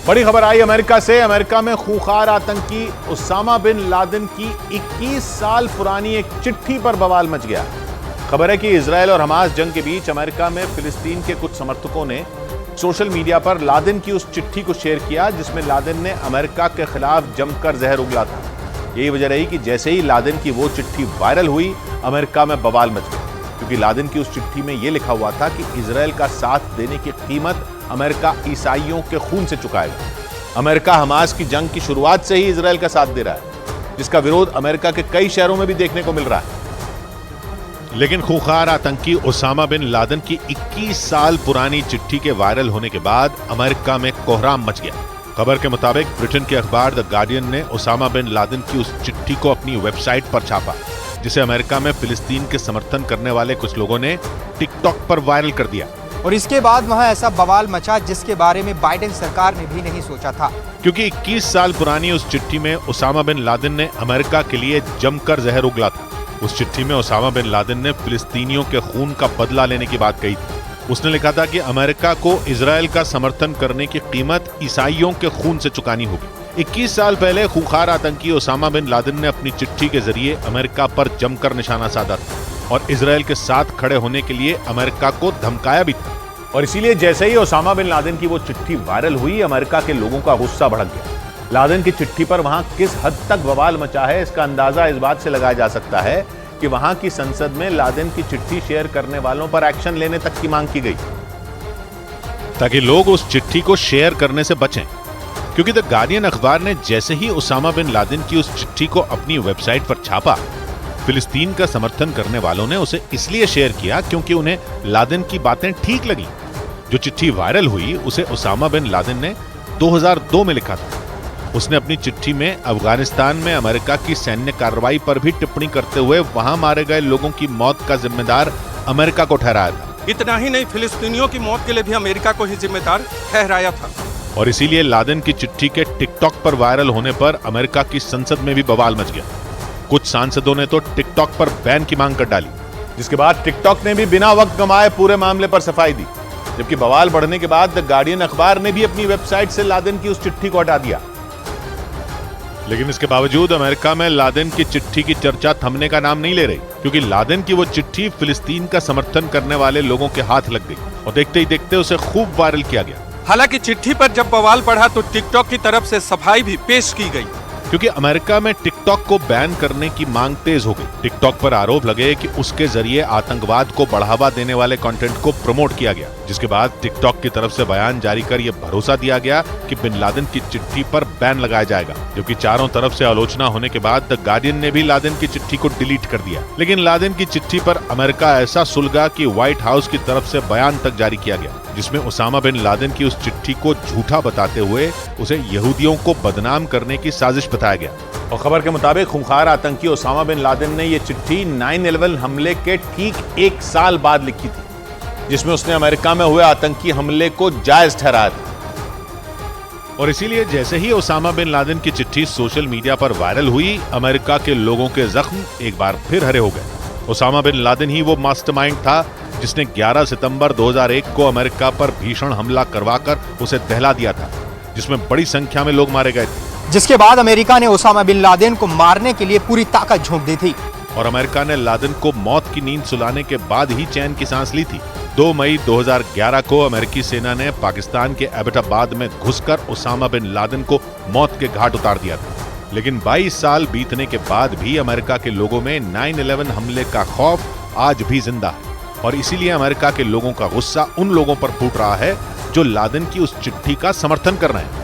बड़ी खबर आई अमेरिका से। अमेरिका में खूंखार आतंकी उसामा बिन लादेन की 21 साल पुरानी एक चिट्ठी पर बवाल मच गया। खबर है कि इजरायल और हमास जंग के बीच अमेरिका में फिलिस्तीन के कुछ समर्थकों ने सोशल मीडिया पर लादेन की उस चिट्ठी को शेयर किया जिसमें लादेन ने अमेरिका के खिलाफ जमकर जहर उगला था। यही वजह रही कि जैसे ही लादेन की वो चिट्ठी वायरल हुई, अमेरिका में बवाल मच गया, क्योंकि लादेन की उस चिट्ठी में यह लिखा हुआ था कि इजरायल का साथ देने की कीमत अमेरिका ईसाइयों के खून से चुकाएगा। अमेरिका हमास की जंग की शुरुआत से ही इजरायल का साथ दे रहा है, जिसका विरोध अमेरिका के कई शहरों में भी देखने को मिल रहा है। लेकिन खूंखार आतंकी उसामा बिन लादेन की 21 साल पुरानी चिट्ठी के वायरल होने के बाद अमेरिका में कोहराम मच गया। खबर के मुताबिक ब्रिटेन के अखबार द गार्डियन ने उसामा बिन लादेन की उस चिट्ठी को अपनी वेबसाइट पर छापा, जिसे अमेरिका में फिलिस्तीन के समर्थन करने वाले कुछ लोगों ने टिकटॉक पर वायरल कर दिया। और इसके बाद वहां ऐसा बवाल मचा जिसके बारे में बाइडेन सरकार ने भी नहीं सोचा था, क्योंकि 21 साल पुरानी उस चिट्ठी में उसामा बिन लादेन ने अमेरिका के लिए जमकर जहर उगला था। उस चिट्ठी में उसामा बिन लादेन ने फिलिस्तीनियों के खून का बदला लेने की बात कही थी। उसने लिखा था कि अमेरिका को इजरायल का समर्थन करने की कीमत ईसाइयों के खून से चुकानी होगी। 21 साल पहले खूंखार आतंकी उसामा बिन लादेन ने अपनी चिट्ठी के जरिए अमेरिका पर जमकर निशाना साधा था और इजरायल के साथ खड़े होने के लिए अमेरिका को धमकाया भी था। और इसीलिए जैसे ही उसामा बिन लादेन की वो चिट्ठी वायरल हुई, अमेरिका के लोगों का गुस्सा भड़क गया। लादेन की चिट्ठी पर वहां किस हद तक बवाल मचा है, इसका अंदाजा इस बात से लगाया जा सकता है कि वहां की संसद में लादेन की चिट्ठी शेयर करने वालों पर एक्शन लेने तक की मांग की गई, ताकि लोग उस चिट्ठी को शेयर करने से बचें। क्योंकि द गार्डियन अखबार ने जैसे ही उसामा बिन लादेन की उस चिट्ठी को अपनी वेबसाइट पर छापा, फिलिस्तीन का समर्थन करने वालों ने उसे इसलिए शेयर किया क्योंकि उन्हें लादेन की बातें ठीक लगी। जो चिट्ठी वायरल हुई उसे उसामा बिन लादेन ने 2002 में लिखा था। उसने अपनी चिट्ठी में अफगानिस्तान में अमेरिका की सैन्य कार्रवाई पर भी टिप्पणी करते हुए वहां मारे गए लोगों की मौत का जिम्मेदार अमेरिका को ठहराया था। इतना ही नहीं, फिलिस्तीनियों की मौत के लिए भी अमेरिका को ही जिम्मेदार ठहराया था। और इसीलिए लादेन की चिट्ठी के टिकटॉक पर वायरल होने पर अमेरिका की संसद में भी बवाल मच गया। कुछ सांसदों ने तो टिकटॉक पर बैन की मांग कर डाली, जिसके बाद टिकटॉक ने भी बिना वक्त गंवाए पूरे मामले पर सफाई दी। जबकि बवाल बढ़ने के बाद द गार्डियन अखबार ने भी अपनी वेबसाइट से लादेन की उस चिट्ठी को हटा दिया। लेकिन इसके बावजूद अमेरिका में लादेन की चिट्ठी की चर्चा थमने का नाम नहीं ले रही, क्योंकि लादेन की वो चिट्ठी फिलिस्तीन का समर्थन करने वाले लोगों के हाथ लग गई और देखते ही देखते उसे खूब वायरल किया गया। हालांकि चिट्ठी पर जब बवाल बढ़ा तो टिकटॉक की तरफ से सफाई भी पेश की गई, क्योंकि अमेरिका में टिकटॉक को बैन करने की मांग तेज हो गई। टिकटॉक पर आरोप लगे कि उसके जरिए आतंकवाद को बढ़ावा देने वाले कंटेंट को प्रमोट किया गया, जिसके बाद टिकटॉक की तरफ से बयान जारी कर यह भरोसा दिया गया कि बिन लादेन की चिट्ठी पर बैन लगाया जाएगा। जबकि चारों तरफ से आलोचना होने के बाद द गार्डियन ने भी लादेन की चिट्ठी को डिलीट कर दिया। लेकिन लादेन की चिट्ठी पर अमेरिका ऐसा सुलगा कि व्हाइट हाउस की तरफ से बयान तक जारी किया गया, जिसमें उसामा बिन लादेन की उस चिट्ठी को झूठा बताते हुए उसे यहूदियों को बदनाम करने की साजिश बताया गया। और खबर के मुताबिक खूंखार आतंकी उसामा बिन लादेन ने यह चिट्ठी 9/11 हमले के ठीक 1 साल बाद लिखी थी, जिसमें उसने अमेरिका में हुए आतंकी हमले को जायज ठहराया था। और इसीलिए जैसे ही उसामा बिन लादेन की चिट्ठी सोशल मीडिया पर वायरल हुई, अमेरिका के लोगों के जख्म एक बार फिर हरे हो गए। उसामा बिन लादेन ही वो मास्टरमाइंड था जिसने 11 सितंबर 2001 को अमेरिका पर भीषण हमला करवाकर उसे दहला दिया था, जिसमें बड़ी संख्या में लोग मारे गए थे। जिसके बाद अमेरिका ने उसामा बिन लादेन को मारने के लिए पूरी ताकत झोंक दी थी और अमेरिका ने लादेन को मौत की नींद सुलाने के बाद ही चैन की सांस ली थी। 2 मई 2011 को अमेरिकी सेना ने पाकिस्तान के एबटाबाद में घुसकर उसामा बिन लादेन को मौत के घाट उतार दिया था। लेकिन 22 साल बीतने के बाद भी अमेरिका के लोगों में 9/11 हमले का खौफ आज भी जिंदा है। और इसीलिए अमेरिका के लोगों का गुस्सा उन लोगों पर फूट रहा है जो लादेन की उस चिट्ठी का समर्थन कर रहे हैं।